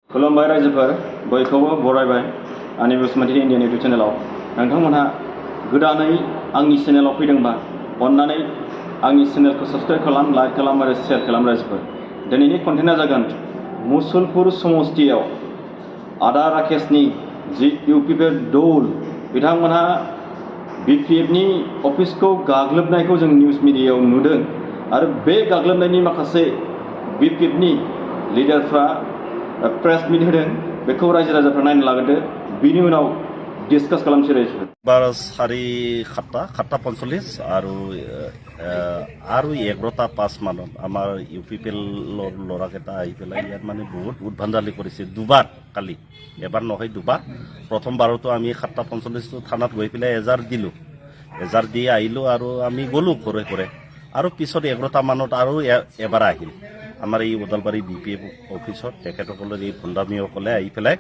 खुलुमबाय रायजोफोर बयखौबो बरायबाय आंनि बसुमतारी इन्डियान इउटुब चेनेलाव नोंथांमोनहा गोदानै आंनि चेनेलाव फैदोंबा अन्नानै आंनि चेनेलखौ साबस्क्राइब खालाम लाइक खालाम आरो शेयार खालाम रायजोफोर दिनैनि कन्टेन्टआ जागोन मुसलपुर समस्तियाव आदा राकेशनि जि इउपिपिएल दल बिथांमोनहा बिपिएफनि अफिसखौ गाग्लोबनायखौ जों निउज मिडियायाव नुदों आरो बे गाग्लोबनायनि माखासे बिपिएफनि लिडारफ्रा प्रेस मिट होदों बेखौ रायजो राजाफ्रा नायनो लागोदो बिनि उनाव डिसकास खालामसै रायजोफोर बार सारि खाट्टा 45 आरो 11টা পাঁচ মানত আমাৰ ইউপিপিএল ল'ৰাকেইটা আহি পেলাই ইয়াত মানে বহুত উদ্ভণ্ডালি কৰিছে দুবাৰ কালি এবাৰ নহয় দুবাৰ প্ৰথমবাৰতো আমি 7:45 থানাত গৈ পেলাই এজাৰ দিলোঁ এজাৰ দি আহিলোঁ আৰু আমি গ'লোঁ ঘৰে ঘৰে আৰু পিছত 11টা মানত আৰু এবাৰ আহিল আমাৰ এই ওদালবাৰী বিপিএফ অফিচত তেখেতসকলৰ এই ভণ্ডামীসকলে আহি পেলাই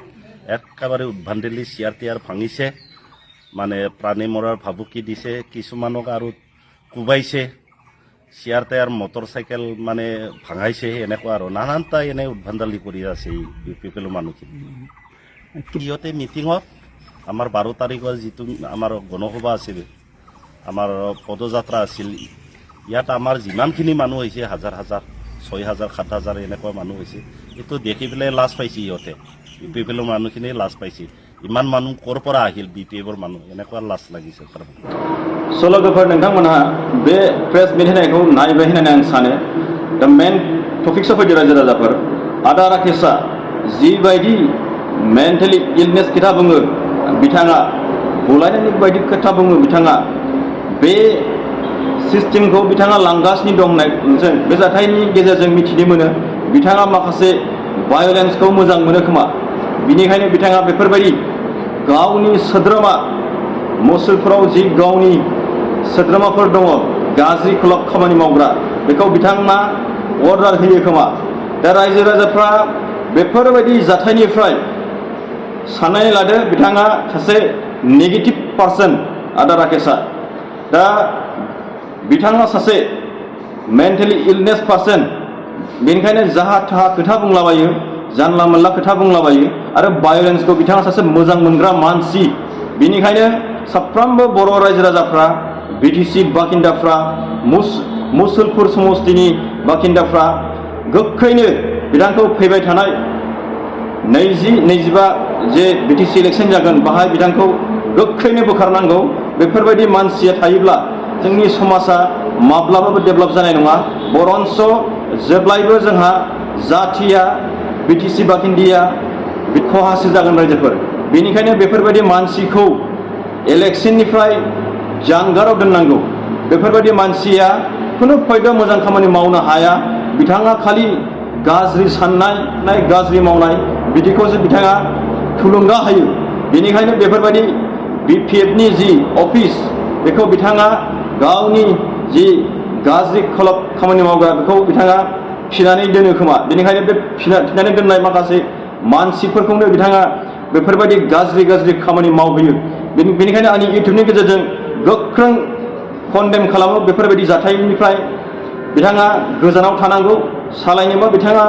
একেবাৰে উদ্ভণ্ডালি চেয়াৰ টেয়াৰ ভাঙিছে মানে প্ৰাণী মৰাৰ ভাবুকি দিছে কিছুমানক আৰু কোবাইছে চেয়াৰ টেয়াৰ মটৰচাইকেল মানে ভাঙাইছে এনেকুৱা আৰু নানানটা এনে উদ্ভণ্ডালি কৰি আছে এই বিপিএফৰ মানুহখিনি সিহঁতে মিটিঙত আমাৰ 12 তাৰিখৰ যিটো আমাৰ গণসভা আছিল আমাৰ পদযাত্ৰা আছিল ইয়াত আমাৰ যিমানখিনি মানুহ হৈছে হাজাৰ হাজাৰ 6,000 7,000 এনেকুৱা মানুহ হৈছে এইটো দেখি পেলাই লাজ পাইছে ইহঁতে বিপিএফৰ মানুহখিনি লাজ পাইছে ইমান মানুহ ক'ৰ পৰা আহিল বিপিএফৰ মানুহ এনেকুৱা লাজ লাগিছে सल'गोफोर नोंथांमोनहा बे प्रेस मिट होनायखौ नायबाय होननानै आं सानो दा मेन टपिक्सआव फैदो रायजो राजाफोर आदा राकेशआ जिबायदि मेन्टेलि इलनेस खोथा बुङो बिथाङा बुलायनायनि बायदि खोथा बुङो बिथाङा बे सिस्टेमखौ बिथाङा लांगासिनो दं होननायजों बे जाथायनि गेजेरजों मिथिनो मोनो बिथाङा माखासे भायलेन्सखौ मोजां मोनो खोमा बिनिखायनो बिथाङा बेफोरबायदि गावनि सोद्रोमा मुसलपुराव जि गावनि सोद्रोमाफोर दङ गाज्रि खलब खामानि मावग्रा बेखौ बिथाङा अर्डार होयो खोमा दा रायजो राजाफ्रा बेफोरबायदि जाथायनिफ्राय साननानै लादो बिथाङा सासे नेगेटिभ पार्सन आदा राकेशआ दा बिथाङा सासे मेन्टेलि इलनेस पार्सन बेनिखायनो जाहा थाहा खोथा बुंलाबायो जानला मोनला खोथा बुंलाबायो आरो भायलेन्सखौ बिथाङा सासे मोजां मोनग्रा मानसि बेनिखायनो साफ्रोमबो बर' रायजो राजाफ्रा बिटिसि बाखिन्दाफ्रा मुसलपुर समस्तिनि बाखिन्दाफ्रा गोख्रैनो बिथांखौ फैबाय थानाय 20-25 जे बिटिसि इलेक्सन जागोन बाहाय बिथांखौ गोख्रैनो बोखारनांगौ बेफोरबायदि मानसिया थायोब्ला जोंनि समाजा माब्लाबाबो डेभेलप जानाय नङा बरन्स जेब्लायबो जोंहा जाथिया बिटिसि बाखिन्दिया खहासो जागोन रायजोफोर बेनिखायनो बेफोरबायदि मानसिखौ इलेक्शननिफ्राय जानगाराव दोननांगौ बेफोरबायदि मानसिया खुनु फायदा मोजां खामानि मावनो हाया बिथाङा खालि गाज्रि साननाय गाज्रि मावनाय बिदिखौसो बिथाङा थुलुंगा होयो बेनिखायनो बेफोरबायदि बिपिएफनि जि अफिस बेखौ बिथाङा गावनि जि गाज्रि खलब खामानि मावग्रा बेखौ बिथाङा फिनानै दोनो खोमा बेनिखायनो बे फिनानै दोननाय माखासे मानसिफोरखौनो बिथाङा बेफोरबायदि गाज्रि खामानि मावहोयो बेनिखायनो आंनि इउटुबनि गेजेरजों गोख्रों कन्डेम खालामो बेफोरबायदि जाथायनिफ्राय बिथाङा गोजानाव थानांगौ सालायनोबा बिथाङा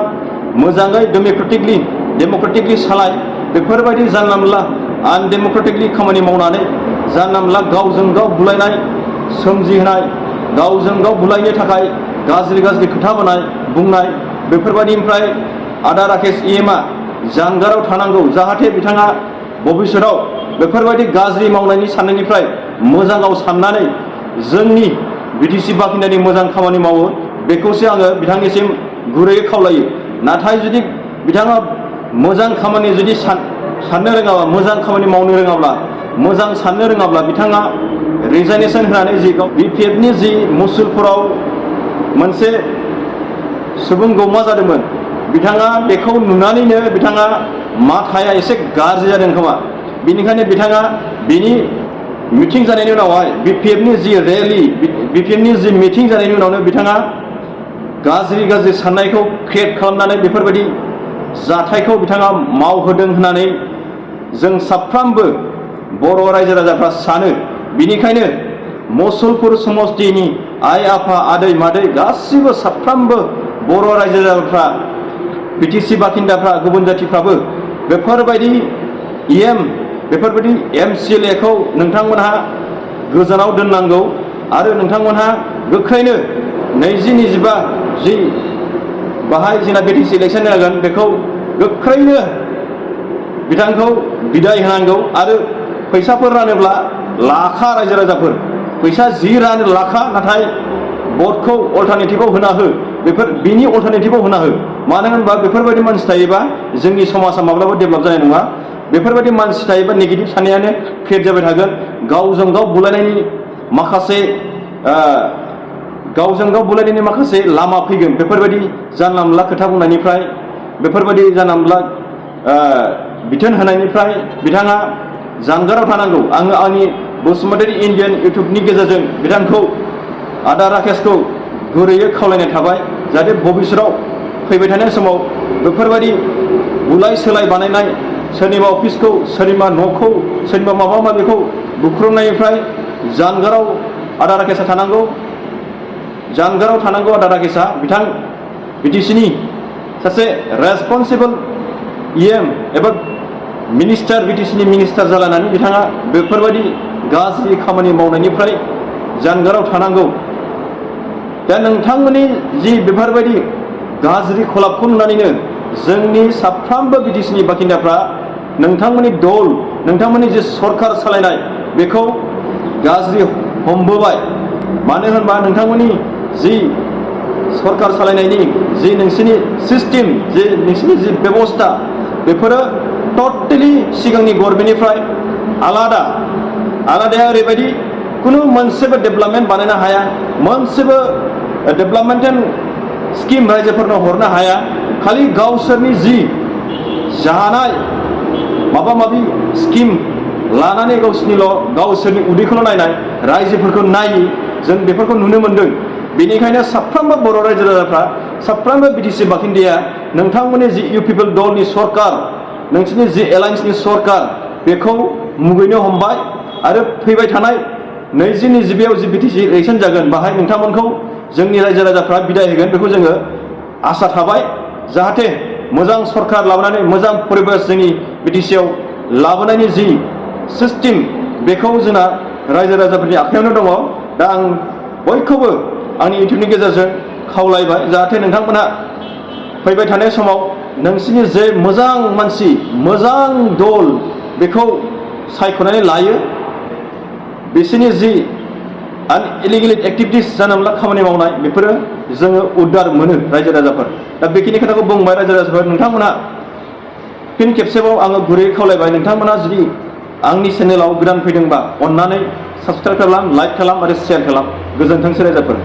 मोजाङै डेम'क्रेटिकलि सालाय बेफोरबायदि जानला मोनला आनडेम'क्रेटिकलि खामानि मावनानै जानला मोनला गावजों गाव बुलायनाय सोमजिहोनाय गावजों गाव बुलायनो थाखाय गाज्रि खोथा बुंनाय बेफोरबायदिनिफ्राय आदा राकेश इएमआ जानगाराव थानांगौ जाहाथे बिथाङा भबिष्यताव बेफोरबायदि गाज्रि मावनायनि साननायनिफ्राय मोजाङाव साननानै जोंनि बिटिसि बाखिन्दानि मोजां खामानि मावो बेखौसो आङो बिथांनिसिम गुरैयै खावलायो नाथाय जुदि बिथाङा मोजां खामानि जुदि साननो रोङाब्ला मोजां खामानि मावनो रोङाब्ला मोजां साननो रोङाब्ला बिथाङा रिजाइनेसन होनानै जि बिपिएफनि जि मुसलपुराव मोनसे सुबुं गौमा जादोंमोन बिथाङा बेखौ नुनानैनो बिथाङा माथाया एसे गाज्रि जादों खोमा बेनिखायनो बिथाङा बिनि मिटिं जानायनि उनावहाय बिपिएफनि जि रेलि बिपिएफनि जि मिटिं जानायनि उनावनो बिथाङा गाज्रि साननायखौ क्रिएट खालामनानै बेफोरबायदि जाथायखौ बिथाङा मावहोदों होननानै जों साफ्रोमबो बर' रायजो राजाफ्रा सानो बिनिखायनो मुसलपुर समस्तिनि आइ आफा आदै मादै गासिबो साफ्रोमबो बर' रायजो राजाफ्रा बिटिसि बासिन्दाफ्रा गुबुन जाथिफ्राबो बेफोरबायदि बेफोरबायदि MCLA खौ नोंथांमोनहा गोजानाव दोननांगौ आरो नोंथांमोनहा गोख्रैनो 2025 जि बाहाय जोंना बिटिसि इलेक्सन जागोन बेखौ गोख्रैनो बिथांखौ बिदाय होनांगौ आरो फैसाफोर रानोब्ला लाखा रायजो राजाफोर फैसा जि रानो लाखा नाथाय भटखौ अल्टारनेटिभआव होना हो बिनि अल्टारनेटिभआव होना हो मानो होनबा बेफोरबायदि मानसि थायोबा जोंनि समाजा माब्लाबा डेभेलप जानाय नङा बेफोरबायदि मानसि थायोबा नेगेटिभ साननायानो क्रिएट जाबाय थागोन गावजों गाव बुलायनायनि माखासे लामा फैगोन बेफोरबायदि जानला मोनला खोथा बुंनायनिफ्राय बेफोरबायदि जानला मोनला बिथोन होनायनिफ्राय बिथाङा जानगाराव थानांगौ आङो आंनि बसुमतारी इन्डियान इउटुबनि गेजेरजों बिथांखौ आदा राकेशखौ गुरैयै खावलायनाय थाबाय जाहाथे भबिष्यताव फैबाय थानाय समाव बेफोरबायदि बुलाय सोलाय बानायनाय सोरनिबा अफिसखौ सोरनिबा न'खौ सोरनिबा माबा माबिखौ बुख्रुबनायनिफ्राय जानगाराव आदा राकेशआ थानांगौ आदा राकेशआ बिथां बिटिसिनि सासे रेसपन्सिबल एबा मिनिस्टार बिटिसिनि मिनिस्टार जालायनानै बिथाङा बेफोरबायदि गाज्रि खामानि मावनायनिफ्राय जानगाराव थानांगौ दा नोंथांमोननि जि बेफोरबायदि गाज्रि खलाबखौ नुनानैनो जोंनि साफ्रोमबो बिटिसिनि बासिन्दाफ्रा नोंथांमोननि दल नोंथांमोननि जि सरकार सालायनाय बेखौ गाज्रि हमबोबाय मानो होनबा नोंथांमोननि जि सरकार सालायनायनि जि नोंसिनि सिस्टेम जि नोंसिनि जि बेबस्था बेफोरो टटेलि सिगांनि गभर्नमेन्टनिफ्राय आलादाया ओरैबायदि खुनु मोनसेबो डेभेलपमेन्ट बानायनो हाया मोनसेबो डेभेलपमेन्टेल स्किम रायजोफोरनो हरनो हाया खालि गावसोरनि जि जानाय माबा माबि स्किम लानानै गावसोरनि उदैखौल' नायनाय रायजोफोरखौ नायि जों बेफोरखौ नुनो मोनदों बेनिखायनो साफ्रोमबो बर' रायजो राजाफ्रा साफ्रोमबो बिटिसि बासिन्दाया नोंथांमोननि जि इउ पिपल दलनि सरकार नोंसोरनि जि एलायन्सनि सरकार बेखौ मुगैनो हमबाय आरो फैबाय थानाय 2022 जि बिटिसि इलेक्सन जागोन बाहाय नोंथांमोनखौ जोंनि रायजो राजाफ्रा बिदाय होगोन बेखौ जोङो आसा थाबाय जाहाथे मोजां सरकार लाबोनानै मोजां परिबेस जोंनि बिटिसिआव लाबोनायनि जि सिस्टेम बेखौ जोंना रायजो राजाफोरनि आखायावनो दङ दा आं बयखौबो आंनि इउटुबनि गेजेरजों खावलायबाय जाहाथे नोंथांमोना फैबाय थानाय समाव नोंसिनि जे मोजां मानसि मोजां दल बेखौ सायख'नानै लायो बिसोरनि जि इलिगेल एक्टिभिटिस जानला मोनला खामानि मावनाय बेफोरो जोङो उद्धार मोनो रायजो राजाफोर दा बेखिनि खोथाखौ बुंबाय रायजो राजाफोर नोंथांमोना फिन खेबसेबाव आङो गुरैयै खावलायबाय नोंथांमोना जुदि आंनि चेनेलाव गोदान फैदोंबा अन्नानै साबस्क्राइब खालाम लाइक खालाम आरो शेयार खालाम गोजोनथोंसै रायजोफोर